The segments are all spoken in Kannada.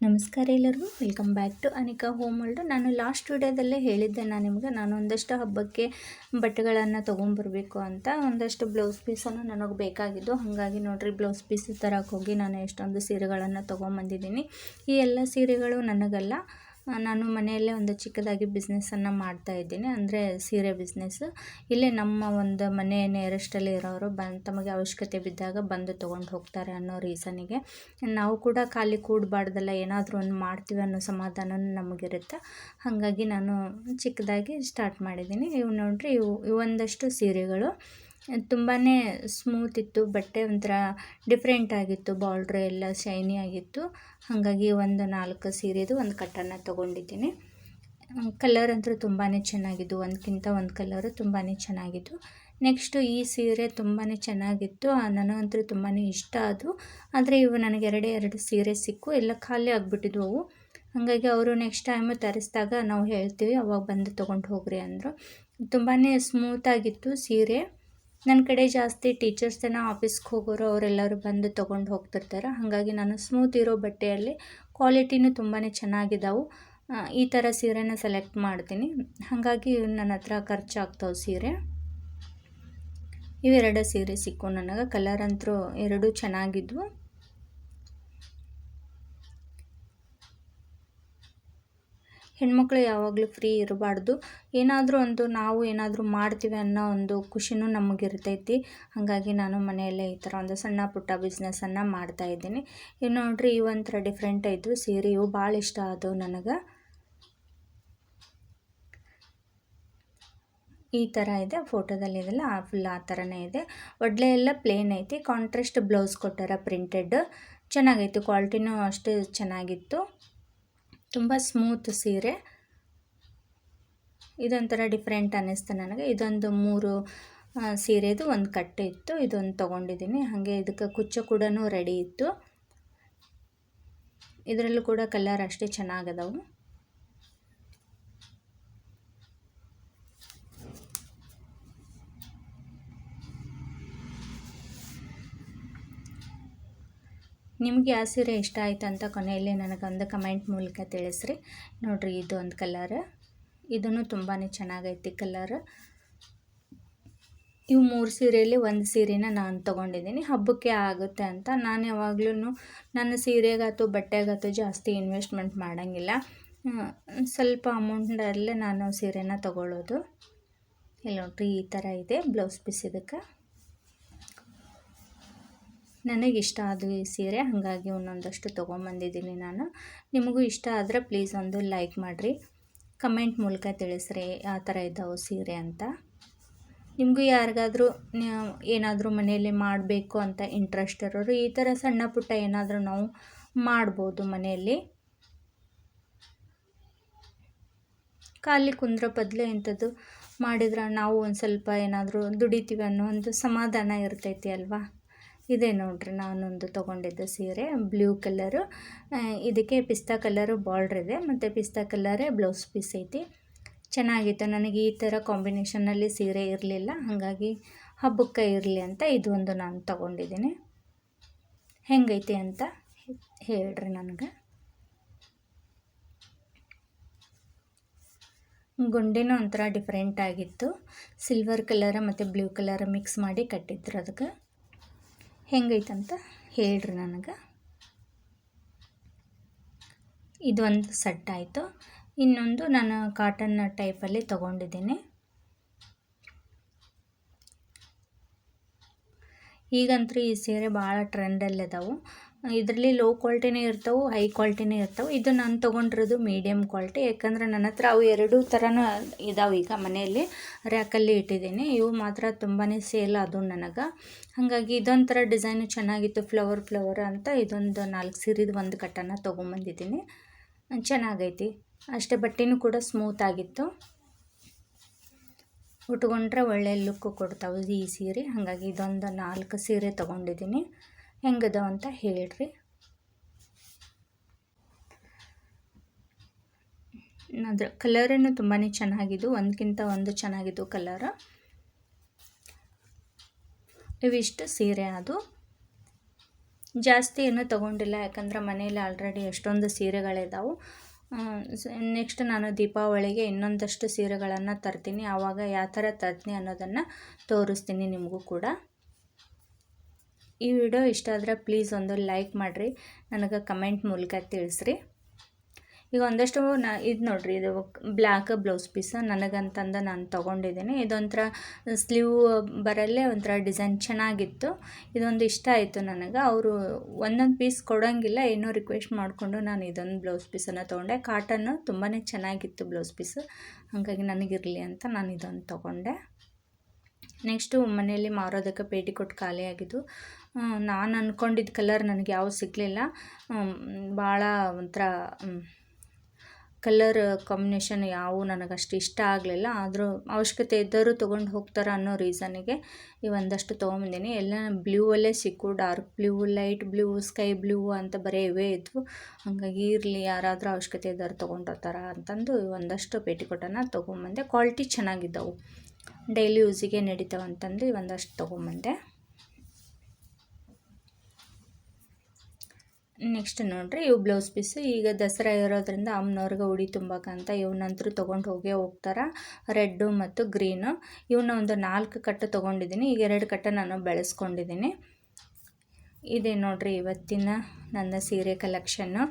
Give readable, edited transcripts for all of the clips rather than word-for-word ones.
ನಮಸ್ಕಾರ ಎಲ್ಲರಿಗೂ, welcome back to Anika home world. ನಾನು ಲಾಸ್ಟ್ ವಿಡಿಯೋದಲ್ಲೇ ಹೇಳಿದ್ದೆ ನಿಮಗೆ, ನಾನು ಒಂದಷ್ಟು ಹಬ್ಬಕ್ಕೆ ಬಟ್ಟೆಗಳನ್ನು ತೊಗೊಂಬರ್ಬೇಕು ಅಂತ. ಒಂದಷ್ಟು ಬ್ಲೌಸ್ ಪೀಸನ್ನು ನನಗೆ ಬೇಕಾಗಿದ್ದು, ಹಾಗಾಗಿ ನೋಡಿರಿ ಬ್ಲೌಸ್ ಪೀಸ್ ತರಕ್ಕೆ ಹೋಗಿ ನಾನು ಎಷ್ಟೊಂದು ಸೀರೆಗಳನ್ನು ತೊಗೊಂಬಂದಿದ್ದೀನಿ. ಈ ಎಲ್ಲ ಸೀರೆಗಳು ನನಗಲ್ಲ, ನಾನು ಮನೆಯಲ್ಲೇ ಒಂದು ಚಿಕ್ಕದಾಗಿ ಬಿಸ್ನೆಸ್ಸನ್ನು ಮಾಡ್ತಾಯಿದ್ದೀನಿ, ಅಂದರೆ ಸೀರೆ ಬಿಸ್ನೆಸ್ಸು. ಇಲ್ಲೇ ನಮ್ಮ ಒಂದು ಮನೆ ನಿಯರೆಸ್ಟಲ್ಲಿ ಇರೋರು ತಮಗೆ ಅವಶ್ಯಕತೆ ಬಿದ್ದಾಗ ಬಂದು ತೊಗೊಂಡು ಹೋಗ್ತಾರೆ ಅನ್ನೋ ರೀಸನಿಗೆ ನಾವು ಕೂಡ ಖಾಲಿ ಕೂಡಬಾರ್ದಲ್ಲ, ಏನಾದರೂ ಒಂದು ಮಾಡ್ತೀವಿ ಅನ್ನೋ ಸಮಾಧಾನ ನಮಗಿರುತ್ತೆ. ಹಾಗಾಗಿ ನಾನು ಚಿಕ್ಕದಾಗಿ ಸ್ಟಾರ್ಟ್ ಮಾಡಿದ್ದೀನಿ. ಇವು ನೋಡಿರಿ, ಇವು ಒಂದಷ್ಟು ಸೀರೆಗಳು ತುಂಬಾ ಸ್ಮೂತ್ ಇತ್ತು, ಬಟ್ಟೆ ಒಂಥರ ಡಿಫ್ರೆಂಟ್ ಆಗಿತ್ತು, ಬಾರ್ಡ್ರ್ ಎಲ್ಲ ಶೈನಿ ಆಗಿತ್ತು. ಹಾಗಾಗಿ ಒಂದು 4 ಸೀರೆದು ಒಂದು ಕಟ್ಟನ್ನು ತೊಗೊಂಡಿದ್ದೀನಿ. ಕಲರ್ ಅಂತೂ ತುಂಬಾ ಚೆನ್ನಾಗಿದ್ದು, ಒಂದಕ್ಕಿಂತ ಒಂದು ಕಲರು ತುಂಬಾ ಚೆನ್ನಾಗಿತ್ತು. ನೆಕ್ಸ್ಟು ಈ ಸೀರೆ ತುಂಬಾ ಚೆನ್ನಾಗಿತ್ತು, ನನಗಂತೂ ತುಂಬಾ ಇಷ್ಟ ಅದು. ಆದರೆ ಇವು ನನಗೆ ಎರಡು ಸೀರೆ ಸಿಕ್ಕು, ಎಲ್ಲ ಖಾಲಿ ಆಗಿಬಿಟ್ಟಿದ್ವು ಅವು. ಹಾಗಾಗಿ ಅವರು ನೆಕ್ಸ್ಟ್ ಟೈಮು ತರಿಸಿದಾಗ ನಾವು ಹೇಳ್ತೀವಿ, ಅವಾಗ ಬಂದು ತೊಗೊಂಡು ಹೋಗ್ರಿ ಅಂದರು. ತುಂಬಾ ಸ್ಮೂತಾಗಿತ್ತು ಸೀರೆ. ನನ್ನ ಕಡೆ ಜಾಸ್ತಿ ಟೀಚರ್ಸ್ನ ಆಫೀಸ್ಗೆ ಹೋಗೋರು ಅವರೆಲ್ಲರೂ ಬಂದು ತೊಗೊಂಡು ಹೋಗ್ತಿರ್ತಾರೆ. ಹಾಗಾಗಿ ನಾನು ಸ್ಮೂತ್ ಇರೋ ಬಟ್ಟೆಯಲ್ಲಿ ಕ್ವಾಲಿಟಿನೂ ತುಂಬಾ ಚೆನ್ನಾಗಿದ್ದಾವೆ, ಈ ಥರ ಸೀರೆನ ಸೆಲೆಕ್ಟ್ ಮಾಡ್ತೀನಿ. ಹಾಗಾಗಿ ನನ್ನ ಹತ್ರ ಖರ್ಚಾಗ್ತಾವೆ ಸೀರೆ. ಇವೆರಡು ಸೀರೆ ಸಿಕ್ಕು ನನಗೆ. ಕಲರ್ ಅಂತೂ ಎರಡೂ ಚೆನ್ನಾಗಿದ್ವು. ಹೆಣ್ಮಕ್ಳು ಯಾವಾಗಲೂ ಫ್ರೀ ಇರಬಾರ್ದು, ಏನಾದರೂ ಒಂದು ನಾವು ಏನಾದರೂ ಮಾಡ್ತೀವಿ ಅನ್ನೋ ಒಂದು ಖುಷಿನೂ ನಮಗಿರ್ತೈತಿ. ಹಾಗಾಗಿ ನಾನು ಮನೆಯಲ್ಲೇ ಈ ಥರ ಒಂದು ಸಣ್ಣ ಪುಟ್ಟ ಬಿಸ್ನೆಸ್ಸನ್ನು ಮಾಡ್ತಾಯಿದ್ದೀನಿ. ಇನ್ನು ನೋಡಿರಿ, ಇವು ಒಂಥರ ಡಿಫ್ರೆಂಟ್ ಇದ್ವು ಸೀರೆ, ಇವು ಭಾಳ ಇಷ್ಟ ಆದವು ನನಗೆ. ಈ ಥರ ಇದೆ, ಫೋಟೋದಲ್ಲಿ ಇದೆಲ್ಲ ಫುಲ್ ಆ ಥರನೇ ಇದೆ. ಒಡ್ಲೆ ಎಲ್ಲ ಪ್ಲೇನ್ ಐತಿ, ಕಾಂಟ್ರಾಸ್ಟ್ ಬ್ಲೌಸ್ ಕೊಟ್ಟಾರ ಪ್ರಿಂಟೆಡ್. ಚೆನ್ನಾಗೈತಿ, ಕ್ವಾಲಿಟಿನೂ ಅಷ್ಟೇ ಚೆನ್ನಾಗಿತ್ತು. ತುಂಬ ಸ್ಮೂತ್ ಸೀರೆ. ಇದೊಂಥರ ಡಿಫ್ರೆಂಟ್ ಅನ್ನಿಸ್ತು ನನಗೆ. ಇದೊಂದು 3 ಸೀರೆದು ಒಂದು ಕಟ್ಟೆ ಇತ್ತು, ಇದೊಂದು ತೊಗೊಂಡಿದ್ದೀನಿ. ಹಾಗೆ ಇದಕ್ಕೆ ಕುಚ್ಚು ಕೂಡ ರೆಡಿ ಇತ್ತು. ಇದರಲ್ಲೂ ಕೂಡ ಕಲರ್ ಅಷ್ಟೇ ಚೆನ್ನಾಗದವು. ನಿಮಗೆ ಯಾವ ಸೀರೆ ಇಷ್ಟ ಆಯಿತು ಅಂತ ಕೊನೆಯಲ್ಲಿ ನನಗೊಂದು ಕಮೆಂಟ್ ಮೂಲಕ ತಿಳಿಸ್ರಿ. ನೋಡಿರಿ, ಇದು ಒಂದು ಕಲರ್, ಇದೂ ತುಂಬಾ ಚೆನ್ನಾಗೈತಿ ಕಲರ್. ಇವು 3 ಸೀರೆಯಲ್ಲಿ ಒಂದು ಸೀರೆನ ನಾನು ತೊಗೊಂಡಿದ್ದೀನಿ, ಹಬ್ಬಕ್ಕೆ ಆಗುತ್ತೆ ಅಂತ. ನಾನು ಯಾವಾಗ್ಲೂ ನನ್ನ ಸೀರೆಗಾಯ್ತು ಬಟ್ಟೆಗಾಯ್ತು ಜಾಸ್ತಿ ಇನ್ವೆಸ್ಟ್ಮೆಂಟ್ ಮಾಡೋಂಗಿಲ್ಲ, ಸ್ವಲ್ಪ ಅಮೌಂಟಲ್ಲೇ ನಾನು ಸೀರೆನ ತೊಗೊಳ್ಳೋದು. ಇಲ್ಲಿ ನೋಡಿರಿ, ಈ ಥರ ಇದೆ ಬ್ಲೌಸ್ ಪೀಸ್. ಇದಕ್ಕೆ ನನಗಿಷ್ಟ ಅದು ಈ ಸೀರೆ, ಹಾಗಾಗಿ ಒಂದೊಂದಷ್ಟು ತೊಗೊಂಬಂದಿದ್ದೀನಿ ನಾನು. ನಿಮಗೂ ಇಷ್ಟ ಆದರೆ ಪ್ಲೀಸ್ ಒಂದು ಲೈಕ್ ಮಾಡಿರಿ, ಕಮೆಂಟ್ ಮೂಲಕ ತಿಳಿಸ್ರಿ ಯಾವ ಥರ ಇದ್ದಾವೆ ಸೀರೆ ಅಂತ. ನಿಮಗೂ ಯಾರಿಗಾದರೂ ಏನಾದರೂ ಮನೆಯಲ್ಲಿ ಮಾಡಬೇಕು ಅಂತ ಇಂಟ್ರೆಸ್ಟ್ ಇರೋರು ಈ ಥರ ಸಣ್ಣ ಪುಟ್ಟ ಏನಾದರೂ ನಾವು ಮಾಡ್ಬೋದು ಮನೆಯಲ್ಲಿ. ಖಾಲಿ ಕುಂದ್ರ ಬದಲೇ ಇಂಥದ್ದು ಮಾಡಿದ್ರೆ ನಾವು ಒಂದು ಸ್ವಲ್ಪ ಏನಾದರೂ ದುಡಿತೀವಿ ಅನ್ನೋ ಒಂದು ಸಮಾಧಾನ ಇರ್ತೈತಿ ಅಲ್ವಾ. ಇದೇ ನೋಡ್ರಿ, ನಾನೊಂದು ತೊಗೊಂಡಿದ್ದ ಸೀರೆ ಬ್ಲೂ ಕಲರು, ಇದಕ್ಕೆ ಪಿಸ್ತಾ ಕಲರು ಬಾರ್ಡ್ರ್ ಇದೆ, ಮತ್ತು ಪಿಸ್ತಾ ಕಲರೇ ಬ್ಲೌಸ್ ಪೀಸ್ ಐತಿ. ಚೆನ್ನಾಗಿತ್ತು. ನನಗೆ ಈ ಥರ ಕಾಂಬಿನೇಷನಲ್ಲಿ ಸೀರೆ ಇರಲಿಲ್ಲ, ಹಾಗಾಗಿ ಹಬ್ಬಕ್ಕೆ ಇರಲಿ ಅಂತ ಇದು ಒಂದು ನಾನು ತೊಗೊಂಡಿದ್ದೀನಿ. ಹೆಂಗೈತಿ ಅಂತ ಹೇಳ್ರಿ ನನಗೆ. ಗೊಂಡೆನೂ ಒಂಥರ ಡಿಫ್ರೆಂಟ್ ಆಗಿತ್ತು, ಸಿಲ್ವರ್ ಕಲರ್ ಮತ್ತು ಬ್ಲೂ ಕಲರ್ ಮಿಕ್ಸ್ ಮಾಡಿ ಕಟ್ಟಿದ್ರು. ಅದಕ್ಕೆ ಹೆಂಗೈತಂತ ಹೇಳ್ರಿ ನನಗೆ. ಇದೊಂದು ಸೆಟ್ ಆಯಿತು. ಇನ್ನೊಂದು ನಾನು ಕಾಟನ್ ಟೈಪಲ್ಲಿ ತೊಗೊಂಡಿದ್ದೀನಿ. ಈಗಂತೂ ಈ ಸೀರೆ ಭಾಳ ಟ್ರೆಂಡಲ್ಲಿದ್ದಾವೆ. ಇದರಲ್ಲಿ ಲೋ ಕ್ವಾಲಿಟಿನೇ ಇರ್ತವೆ, ಹೈ ಕ್ವಾಲಿಟಿನೇ ಇರ್ತವೆ. ಇದು ನಾನು ತೊಗೊಂಡಿರೋದು ಮೀಡಿಯಮ್ ಕ್ವಾಲಿಟಿ, ಯಾಕಂದರೆ ನನ್ನ ಹತ್ರ ಅವು ಎರಡೂ ಥರನೂ ಇದಾವೆ. ಈಗ ಮನೆಯಲ್ಲಿ ರ್ಯಾಕಲ್ಲಿ ಇಟ್ಟಿದ್ದೀನಿ. ಇವು ಮಾತ್ರ ತುಂಬಾ ಸೇಲ್ ಆದವು ನನಗೆ. ಹಾಗಾಗಿ ಇದೊಂಥರ ಡಿಸೈನು ಚೆನ್ನಾಗಿತ್ತು, ಫ್ಲವರ್ ಅಂತ. ಇದೊಂದು 4 ಸೀರೆದು ಒಂದು ಕಟ್ಟನ್ನು ತೊಗೊಂಬಂದಿದ್ದೀನಿ. ಚೆನ್ನಾಗೈತಿ ಅಷ್ಟೇ, ಬಟ್ಟೆನೂ ಕೂಡ ಸ್ಮೂತ್ ಆಗಿತ್ತು. ಉಟ್ಕೊಂಡ್ರೆ ಒಳ್ಳೆ ಲುಕ್ಕು ಕೊಡ್ತಾವೆ ಈ ಸೀರೆ. ಹಾಗಾಗಿ ಇದೊಂದು 4 ಸೀರೆ ತೊಗೊಂಡಿದ್ದೀನಿ. ಹೆಂಗದಾವ ಅಂತ ಹೇಳ್ರಿ. ಅದರ ಕಲರೇನು ತುಂಬಾ ಚೆನ್ನಾಗಿದ್ದು, ಒಂದಕ್ಕಿಂತ ಒಂದು ಚೆನ್ನಾಗಿದ್ದು ಕಲರ್. ಇವಿಷ್ಟು ಸೀರೆ ಅದು. ಜಾಸ್ತಿ ಏನೂ ತೊಗೊಂಡಿಲ್ಲ, ಯಾಕಂದ್ರೆ ಮನೇಲಿ ಆಲ್ರೆಡಿ ಎಷ್ಟೊಂದು ಸೀರೆಗಳಿದ್ದಾವೆ. ನೆಕ್ಸ್ಟ್ ನಾನು ದೀಪಾವಳಿಗೆ ಇನ್ನೊಂದಷ್ಟು ಸೀರೆಗಳನ್ನು ತರ್ತೀನಿ. ಆವಾಗ ಯಾವ ಥರ ತರ್ತೀನಿ ಅನ್ನೋದನ್ನು ತೋರಿಸ್ತೀನಿ ನಿಮಗೂ ಕೂಡ. ಈ ವಿಡಿಯೋ ಇಷ್ಟ ಆದರೆ ಪ್ಲೀಸ್ ಒಂದು ಲೈಕ್ ಮಾಡಿರಿ, ನನಗೆ ಕಮೆಂಟ್ ಮೂಲಕ ತಿಳಿಸ್ರಿ. ಈಗ ಒಂದಷ್ಟು ಇದು ನೋಡಿರಿ, ಇದು ಬ್ಲ್ಯಾಕ್ ಬ್ಲೌಸ್ ಪೀಸ್ ನನಗಂತಂದು ನಾನು ತೊಗೊಂಡಿದ್ದೀನಿ. ಇದೊಂಥರ ಸ್ಲೀವ್ ಬರಲ್ಲೇ ಒಂಥರ ಡಿಸೈನ್ ಚೆನ್ನಾಗಿತ್ತು. ಇದೊಂದು ಇಷ್ಟ ಆಯಿತು ನನಗೆ. ಅವರು ಒಂದೊಂದು ಪೀಸ್ ಕೊಡೋಂಗಿಲ್ಲ, ಏನೋ ರಿಕ್ವೆಸ್ಟ್ ಮಾಡಿಕೊಂಡು ನಾನು ಇದೊಂದು ಬ್ಲೌಸ್ ಪೀಸನ್ನು ತೊಗೊಂಡೆ. ಕಾಟನ್ನು ತುಂಬಾ ಚೆನ್ನಾಗಿತ್ತು ಬ್ಲೌಸ್ ಪೀಸು, ಹಾಗಾಗಿ ನನಗಿರಲಿ ಅಂತ ನಾನು ಇದೊಂದು ತೊಗೊಂಡೆ. ನೆಕ್ಸ್ಟು ಮನೆಯಲ್ಲಿ ಮಾರೋದಕ್ಕೆ ಪೇಟಿಕೋಟ್ ಖಾಲಿಯಾಗಿದ್ದು. ನಾನು ಅಂದ್ಕೊಂಡಿದ್ದ ಕಲರ್ ನನಗೆ ಯಾವುದು ಸಿಗಲಿಲ್ಲ. ಭಾಳ ಒಂಥರ ಕಲರ್ ಕಾಂಬಿನೇಷನ್ ಯಾವು ನನಗಷ್ಟು ಇಷ್ಟ ಆಗಲಿಲ್ಲ. ಆದರೂ ಅವಶ್ಯಕತೆ ಇದ್ದವರು ತೊಗೊಂಡು ಹೋಗ್ತಾರೆ ಅನ್ನೋ ರೀಸನಿಗೆ ಈ ಒಂದಷ್ಟು ತೊಗೊಂಬಂದೀನಿ. ಎಲ್ಲ ಬ್ಲೂವಲ್ಲೇ ಸಿಕ್ಕು, dark blue, light blue, sky blue ಅಂತ ಬರೀ ಇವೇ ಇದ್ವು. ಹಾಗಾಗಿ ಇರಲಿ, ಯಾರಾದರೂ ಅವಶ್ಯಕತೆ ಇದ್ದವ್ರು ತೊಗೊಂಡಿರ್ತಾರ ಅಂತಂದು ಒಂದಷ್ಟು ಪೇಟಿಕೋಟನ್ನು ತೊಗೊಂಬಂದೆ. ಕ್ವಾಲಿಟಿ ಚೆನ್ನಾಗಿದ್ದವು, ಡೈಲಿ ಯೂಸಿಗೆ ನಡೀತಾವಂತಂದು ಒಂದಷ್ಟು ತೊಗೊಂಬಂದೆ. ನೆಕ್ಸ್ಟ್ ನೋಡಿರಿ, ಇವು ಬ್ಲೌಸ್ ಪೀಸು. ಈಗ ದಸರಾ ಇರೋದ್ರಿಂದ ಅಮ್ಮನವ್ರಿಗೆ ಉಡಿ ತುಂಬಕ್ಕಂತ ಇವನ್ನಂತರೂ ತೊಗೊಂಡು ಹೋಗ್ತಾರೆ, ರೆಡ್ಡು ಮತ್ತು ಗ್ರೀನು. ಇವನ್ನ ಒಂದು 4 ಕಟ್ಟು ತೊಗೊಂಡಿದ್ದೀನಿ. ಈಗ 2 ಕಟ್ಟು ನಾನು ಬೆಳೆಸ್ಕೊಂಡಿದ್ದೀನಿ. ಇದೇ ನೋಡಿರಿ ಇವತ್ತಿನ ನನ್ನ ಸೀರೆ ಕಲೆಕ್ಷನ್ನು.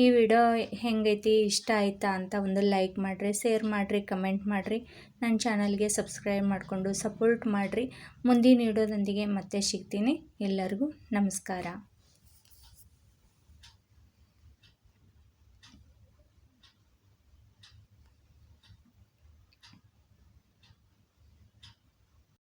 ಈ ವಿಡಿಯೋ ಹೆಂಗೈತಿ, ಇಷ್ಟ ಆಯಿತಾ ಅಂತ ಒಂದು ಲೈಕ್ ಮಾಡಿರಿ, ಶೇರ್ ಮಾಡಿರಿ, ಕಮೆಂಟ್ ಮಾಡಿರಿ. ನನ್ನ ಚಾನಲ್ಗೆ ಸಬ್ಸ್ಕ್ರೈಬ್ ಮಾಡಿಕೊಂಡು ಸಪೋರ್ಟ್ ಮಾಡಿರಿ. ಮುಂದಿನ ವಿಡಿಯೋದೊಂದಿಗೆ ಮತ್ತೆ ಸಿಗ್ತೀನಿ. ಎಲ್ಲರಿಗೂ ನಮಸ್ಕಾರ.